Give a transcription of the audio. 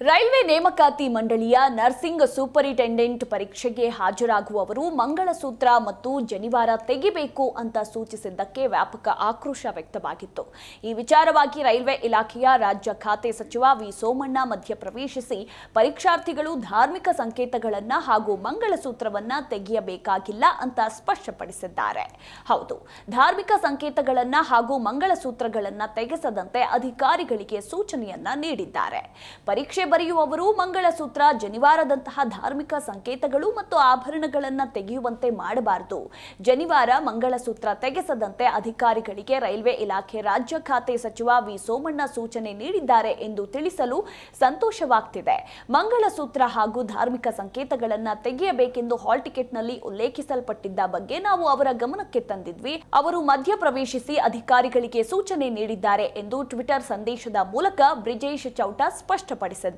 Railway ನೇಮಕಾತಿ ಮಂಡಳಿಯ nursing superintendent ಪರೀಕ್ಷೆಗೆ ಹಾಜರಾಗುವವರು ಮಂಗಳಸೂತ್ರ ಮತ್ತು ಜನಿವಾರ ತೆಗಿಬೇಕು ಅಂತ ಸೂಚಿಸಿದ್ದಕ್ಕೆ ವ್ಯಾಪಕ ಆಕ್ರೋಶ ವ್ಯಕ್ತವಾಗಿತ್ತು. ಈ ವಿಚಾರವಾಗಿ ರೈಲ್ವೆ ಇಲಾಖೆಯ ರಾಜ್ಯ ಖಾತೆ ಸಚಿವ ವಿ ಸೋಮಣ್ಣ ಮಧ್ಯಪ್ರವೇಶಿಸಿ ಪರೀಕ್ಷಾರ್ಥಿಗಳು ಧಾರ್ಮಿಕ ಸಂಕೇತಗಳನ್ನು ಹಾಗೂ ಮಂಗಳಸೂತ್ರವನ್ನ ತೆಗೆಯಬೇಕಾಗಿಲ್ಲ ಅಂತ ಸ್ಪಷ್ಟಪಡಿಸಿದ್ದಾರೆ. ಹೌದು, ಧಾರ್ಮಿಕ ಸಂಕೇತಗಳನ್ನು ಹಾಗೂ ಮಂಗಳಸೂತ್ರಗಳನ್ನು ತೆಗೆಸದಂತೆ ಅಧಿಕಾರಿಗಳಿಗೆ ಸೂಚನೆಯನ್ನ ನೀಡಿದ್ದಾರೆ. ಪರೀಕ್ಷೆ ಬರೆಯುವವರು ಮಂಗಳಸೂತ್ರ, ಜನಿವಾರದಂತಹ ಧಾರ್ಮಿಕ ಸಂಕೇತಗಳು ಮತ್ತು ಆಭರಣಗಳನ್ನು ತೆಗೆಯುವಂತೆ ಮಾಡಬಾರದು. ಜನಿವಾರ, ಮಂಗಳಸೂತ್ರ ತೆಗೆಸದಂತೆ ಅಧಿಕಾರಿಗಳಿಗೆ ರೈಲ್ವೆ ಇಲಾಖೆ ರಾಜ್ಯ ಖಾತೆ ಸಚಿವ ವಿ ಸೋಮಣ್ಣ ಸೂಚನೆ ನೀಡಿದ್ದಾರೆ ಎಂದು ತಿಳಿಸಲು ಸಂತೋಷವಾಗ್ತಿದೆ. ಮಂಗಳಸೂತ್ರ ಹಾಗೂ ಧಾರ್ಮಿಕ ಸಂಕೇತಗಳನ್ನು ತೆಗೆಯಬೇಕೆಂದು ಹಾಲ್ ಟಿಕೆಟ್ನಲ್ಲಿ ಉಲ್ಲೇಖಿಸಲ್ಪಟ್ಟಿದ್ದ ಬಗ್ಗೆ ನಾವು ಅವರ ಗಮನಕ್ಕೆ ತಂದಿದ್ವಿ. ಅವರು ಮಧ್ಯಪ್ರವೇಶಿಸಿ ಅಧಿಕಾರಿಗಳಿಗೆ ಸೂಚನೆ ನೀಡಿದ್ದಾರೆ ಎಂದು ಟ್ವಿಟರ್ ಸಂದೇಶದ ಮೂಲಕ ಬ್ರಿಜೇಶ್ ಚೌಟ ಸ್ಪಷ್ಟಪಡಿಸಿದ್ದಾರೆ.